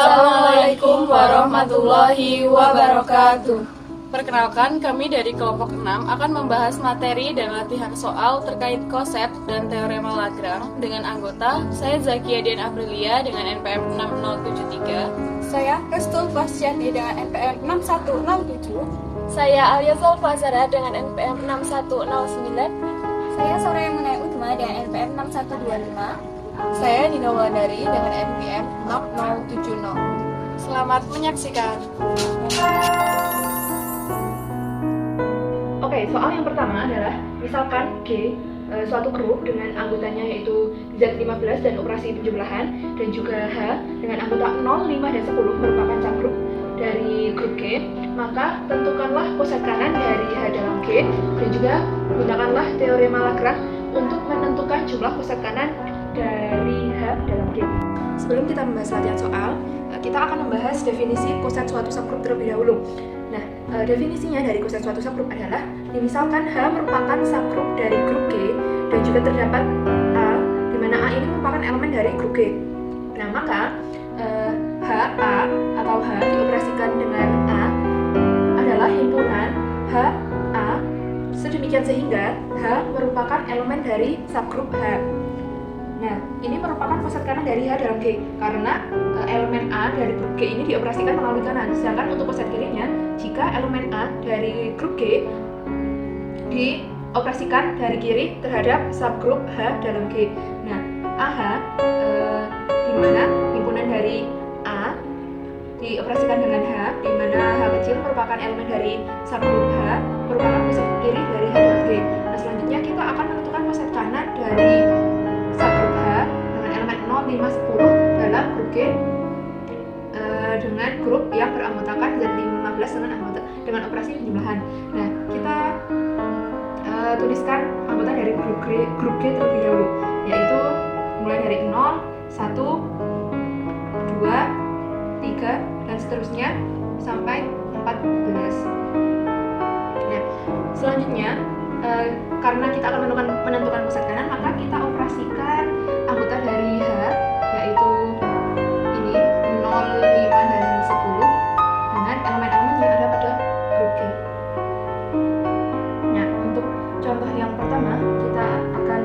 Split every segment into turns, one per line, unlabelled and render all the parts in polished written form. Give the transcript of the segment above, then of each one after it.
Assalamualaikum warahmatullahi wabarakatuh. Perkenalkan, kami dari kelompok 6 akan membahas materi dan latihan soal terkait konsep dan teorema Lagrange dengan anggota saya Zakia Dian Aprilia dengan NPM 6073.
Saya Restul Fasyani dengan NPM 6107.
Saya Alia Zulfazara dengan NPM 6109.
Saya Soraya Munai Utma dengan NPM 6125.
Saya Nina Wulandari dengan NPM 6070.
Selamat menyaksikan.
Oke, soal yang pertama adalah misalkan G suatu grup dengan anggotanya yaitu Z15 dan operasi penjumlahan, dan juga H dengan anggota 0, 5, dan 10 merupakan subgrup dari grup G, maka tentukanlah koset kanan dari H dalam G dan juga gunakanlah teorema Lagrange untuk menentukan jumlah koset kanan dari H dalam G. Sebelum kita membahas latihan soal, kita akan membahas definisi koset suatu subgrup terlebih dahulu. Nah, definisinya dari koset suatu subgrup adalah misalkan H merupakan subgrup dari grup G dan juga terdapat A, di mana A ini merupakan elemen dari grup G. Nah, maka H, A atau H dioperasikan dengan A adalah himpunan H, A, sedemikian sehingga H merupakan elemen dari subgrup H. Nah, ini merupakan koset kanan dari H dalam G karena elemen A dari grup G ini dioperasikan melalui kanan. Sedangkan untuk koset kirinya, jika elemen A dari grup G dioperasikan dari kiri terhadap subgrup H dalam G. Nah, AH di mana himpunan dari A dioperasikan dengan H, di mana H kecil merupakan elemen dari subgrup H, merupakan koset kiri dari H dalam G. Nah, selanjutnya kita akan menentukan koset kanan dari subgrup H dengan elemen 0, 5, 10 dalam grup G dengan grup yang beranggotakan Z15 dengan operasi penjumlahan. Nah, kita tuliskan anggota dari grup G terlebih dahulu, yaitu mulai dari 0, 1, 2, 3, dan seterusnya sampai 14. Nah, selanjutnya karena kita akan menentukan koset kanan, maka kita operasikan anggota dari H, yaitu ini 0, 5, dan 10 dengan elemen-elemen yang ada pada grup G. Nah, untuk contoh yang pertama kita akan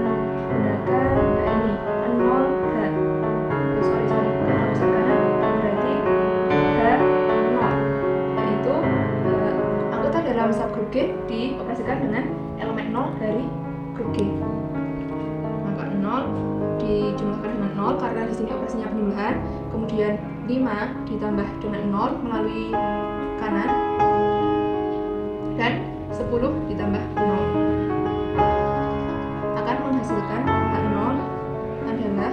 gunakan ini 0H. Sorry, koset kanan berarti H0, yaitu anggota dalam subgrup G dioperasikan dengan elemen 0 dari grup G. Maka 0 dijumlahkan dengan 0 karena di sini operasinya penjumlahan. Kemudian 5 ditambah dengan 0 melalui kanan, dan 10 ditambah 0 akan menghasilkan H0 adalah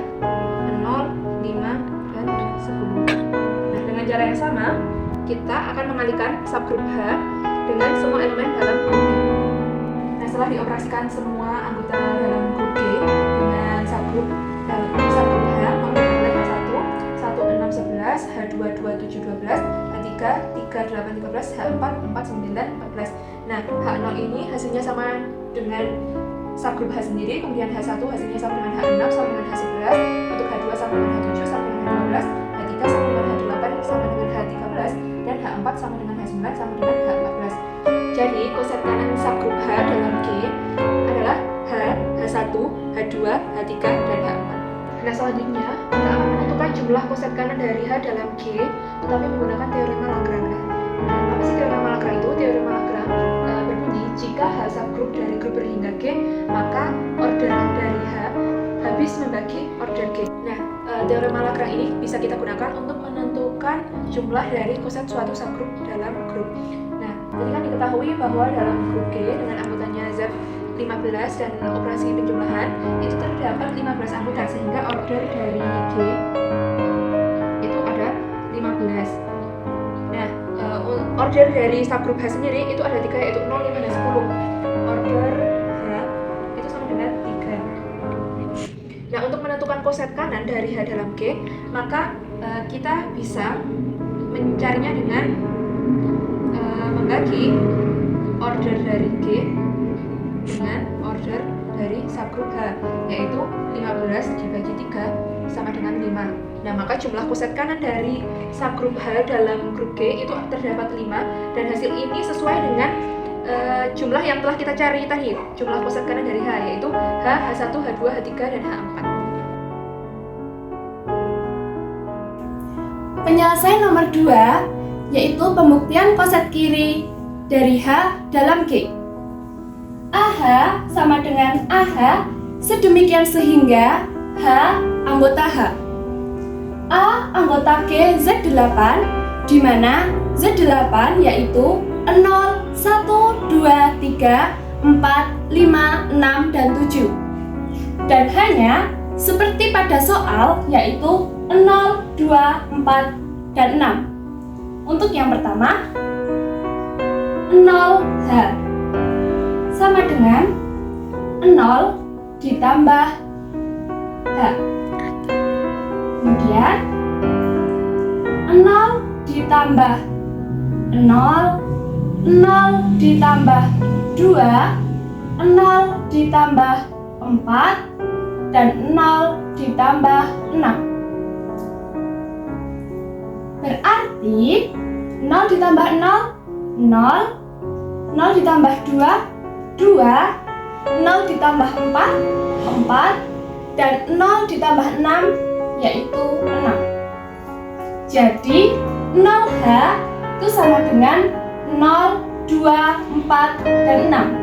0, 5, dan 10. Nah, dengan cara yang sama kita akan mengalihkan subgrup H dengan semua elemen dalam grup G. Nah, setelah dioperasikan semua anggota dalam grup G dengan subgrup H, maka H1, 1, 6, 11, H2, 2, 7, 12, H3, 3, 8, 13, H4, 4, 9, 14. Nah, H0 ini hasilnya sama dengan subgrup H sendiri, kemudian H1 hasilnya sama dengan H6 sama dengan H11, untuk H2 sama dengan H7 sama dengan H12, H3 sama dengan H8 sama dengan H13, dan H4 sama dengan H9 sama dengan H14. Jadi, koset kanan subgrup H dalam G adalah H, H1, H2, H3, dan H4. Nah, selanjutnya kita akan menentukan jumlah koset kanan dari H dalam G, tetapi menggunakan teorema Lagrange. Apa sih teorema Lagrange itu? Teorema Lagrange berbunyi, jika H subgrup dari grup berhingga G, maka order dari H habis membagi order G. Nah, teorema Lagrange ini bisa kita gunakan untuk menentukan jumlah dari koset suatu subgrup dalam grup. Nah, jadi kan diketahui bahwa dalam grup G dengan anggotanya Z15 dan operasi penjumlahan itu terdapat 15 anggota, sehingga order dari G itu ada 15. Nah, order dari subgrup H sendiri itu ada 3, yaitu 0, 5, dan 10. Order H itu sama dengan 3. Nah, untuk menentukan koset kanan dari H dalam G, maka kita bisa mencarinya dengan membagi order dari G dengan order dari subgrup H, yaitu 15 dibagi 3 sama dengan 5. Nah, maka jumlah koset kanan dari subgrup H dalam grup G itu terdapat 5, dan hasil ini sesuai dengan jumlah yang telah kita cari tadi, jumlah koset kanan dari H, yaitu H, H1, H2, H3, dan H4.
Penyelesaian nomor 2 yaitu pembuktian koset kiri dari H dalam G. AH sama dengan AH sedemikian sehingga H anggota H. A anggota G Z8, di mana Z8 yaitu 0, 1, 2, 3, 4, 5, 6, dan 7. Dan hanya seperti pada soal yaitu 0, 2, 4, dan 6. Untuk yang pertama, 0H sama dengan 0 ditambah H. Kemudian 0 ditambah 0, 0 ditambah 2, 0 ditambah 4, dan 0 ditambah 6. Berarti 0 ditambah 0, 0, 0 ditambah 2, 2, 0 ditambah 4, 4, dan 0 ditambah 6, yaitu 6. Jadi 0H itu sama dengan 0, 2, 4, dan 6.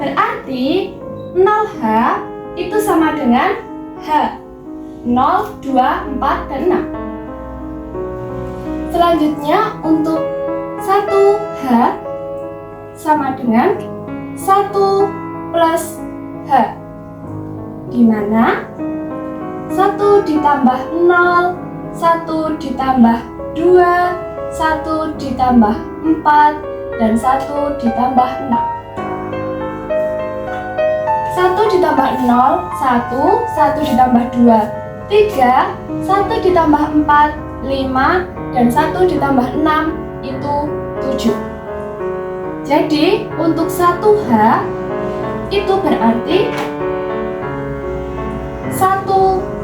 Berarti 0H itu sama dengan H, 0, 2, 4, dan 6. Selanjutnya untuk 1H sama dengan 1 plus H, di mana 1 ditambah 0, 1 ditambah 2, 1 ditambah 4, dan 1 ditambah 6. 1 ditambah 0, 1, 1 ditambah 2, 3, 1 ditambah 4, 5, dan 1 ditambah 6 itu 7. Jadi untuk 1H itu berarti 1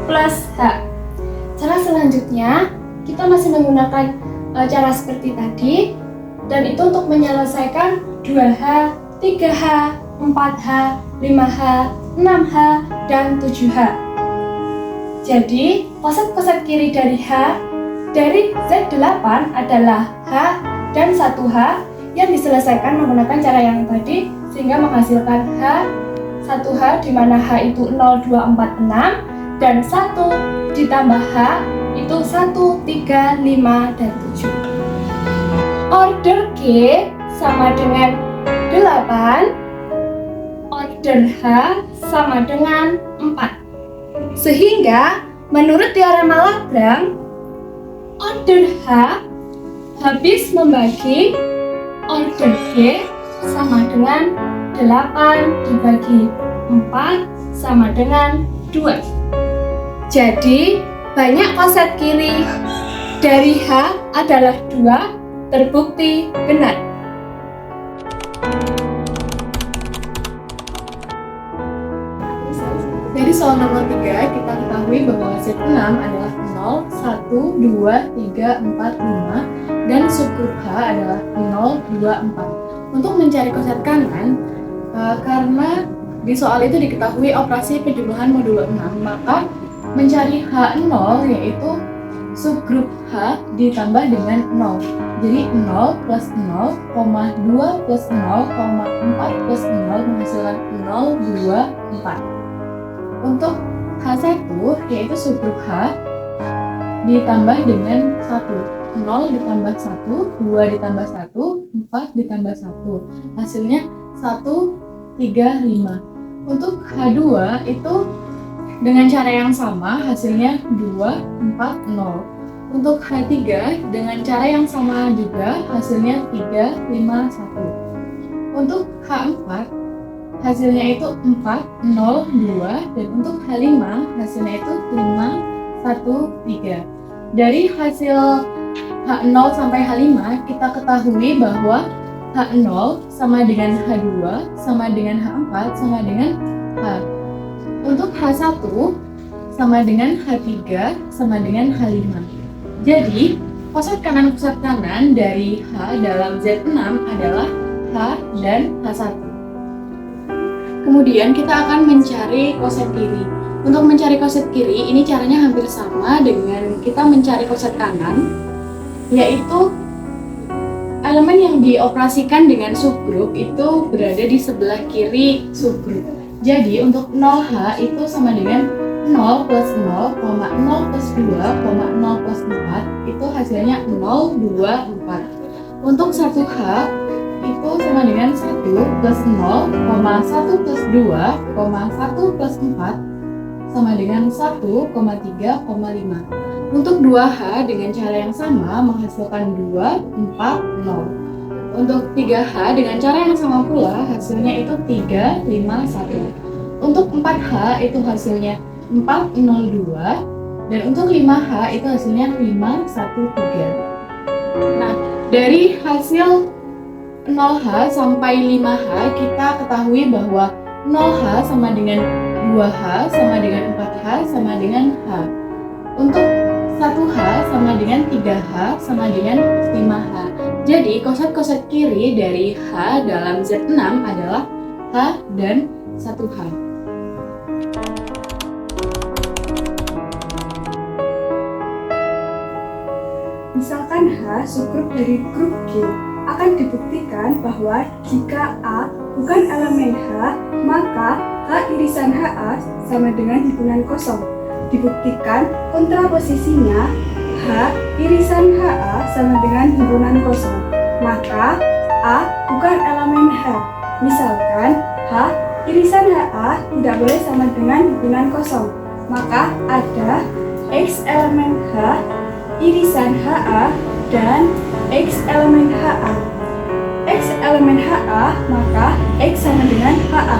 plus H. Cara selanjutnya kita masih menggunakan cara seperti tadi, dan itu untuk menyelesaikan 2H, 3H, 4H, 5H, 6H, dan 7H. Jadi koset-koset kiri dari H dari Z8 adalah H dan 1H yang diselesaikan menggunakan cara yang tadi, sehingga menghasilkan H, 1H di mana H itu 0, 2, 4, 6, dan 1 ditambah H itu 1, 3, 5, dan 7. Order G sama dengan 8, order H sama dengan 4. Sehingga menurut teorema Lagrange, order H habis membagi order G sama dengan 8 dibagi 4 sama dengan 2. Jadi banyak koset kiri dari H adalah 2, terbukti benar.
Dari soal nomor 3, kita ketahui bahwa Z6 adalah 0, 1, 2, 3, 4, 5, dan subgrup H adalah 0, 2, 4. Untuk mencari koset kanan, karena di soal itu diketahui operasi penjumlahan modulo 6, maka mencari H0 yaitu subgrup H ditambah dengan 0. Jadi 0 plus 0, 2 plus 0, 4 plus 0 menghasilkan 0, 2, 4. Untuk H1 yaitu subgrup H ditambah dengan 1. 0 ditambah 1, 2 ditambah 1, 4 ditambah 1. Hasilnya 1, 3, 5. Untuk H2 itu dengan cara yang sama, hasilnya 2, 4, 0. Untuk H3 dengan cara yang sama juga, hasilnya 3, 5, 1. Untuk H4 hasilnya itu 4, 0, 2, dan untuk H5 hasilnya itu 5, 1, 3. Dari hasil H0 sampai H5 kita ketahui bahwa H0 sama dengan H2 sama dengan H4 sama dengan H.
Untuk H1 sama dengan H3 sama dengan H5. Jadi, koset kanan dari H dalam Z6 adalah H dan H1. Kemudian kita akan mencari koset kiri. Untuk mencari koset kiri, ini caranya hampir sama dengan kita mencari koset kanan, yaitu elemen yang dioperasikan dengan subgrup itu berada di sebelah kiri subgrup. Jadi untuk 0H itu sama dengan 0 plus 0, 0 plus 2, 0 plus 4 itu hasilnya 0, 2, 4. Untuk 1H itu sama dengan 1 plus 0, 1 plus 2, 1 plus 4 sama dengan 1, 3, 5. Untuk 2H dengan cara yang sama menghasilkan 2, 4, 0. Untuk 3H dengan cara yang sama pula hasilnya itu 3, 5, 1. Untuk 4H itu hasilnya 4, 0, 2. Dan untuk 5H itu hasilnya 5, 1, 3. Nah, dari hasil 0H sampai 5H kita ketahui bahwa 0H sama dengan 2H sama dengan 4H sama dengan H. Untuk 1H sama dengan 3H sama dengan 5H. Jadi koset-koset kiri dari H dalam Z6 adalah H dan 1H.
Misalkan H subgrup dari grup G, akan dibuktikan bahwa jika A bukan elemen H, maka H irisan HA sama dengan himpunan kosong. Dibuktikan kontraposisinya H irisan HA sama dengan himpunan kosong, maka A bukan elemen H. Misalkan H irisan HA tidak boleh sama dengan himpunan kosong, maka ada X elemen H irisan HA dan X elemen HA. X elemen HA, maka X sama dengan HA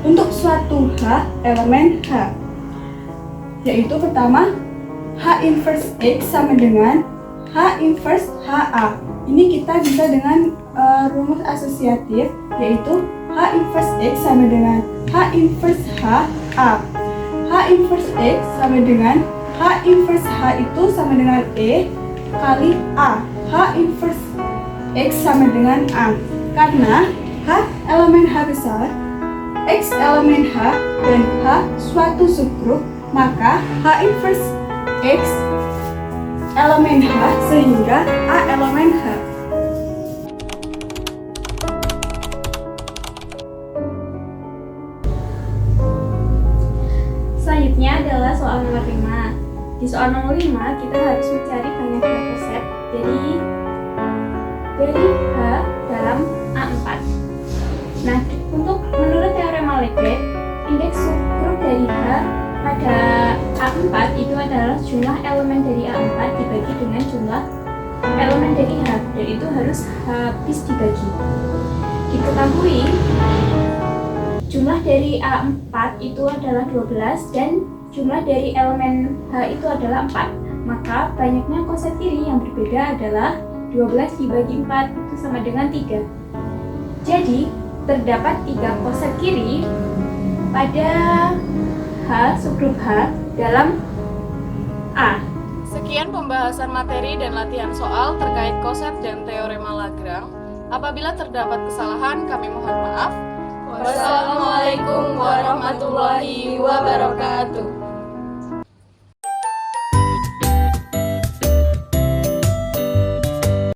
untuk suatu H elemen H, yaitu pertama H inverse X sama dengan H inverse HA. Ini kita bisa dengan rumus asosiatif, yaitu H inverse X sama dengan H inverse HA. H inverse X sama dengan H inverse H itu sama dengan E kali A. H inverse X sama dengan A. Karena H elemen H besar, X elemen H, dan H suatu subgrup, maka H inverse X elemen H sehingga A elemen H.
Selanjutnya adalah soal nomor 5. Di soal nomor 5 kita harus mencari banyaknya koset dari H dalam A4. Nah, untuk menurut teorema Legret, indeks subgrup dari H pada A4 itu adalah jumlah elemen dari A4 dibagi dengan jumlah elemen dari H, dan itu harus habis dibagi. Diketahui jumlah dari A4 itu adalah 12 dan jumlah dari elemen H itu adalah 4. Maka banyaknya koset kiri yang berbeda adalah 12 dibagi 4 itu sama dengan 3. Jadi terdapat 3 koset kiri pada H subgrup H dalam A.
Sekian pembahasan materi dan latihan soal terkait koset dan teorema Lagrange. Apabila terdapat kesalahan, kami mohon maaf.
Wassalamualaikum warahmatullahi wabarakatuh.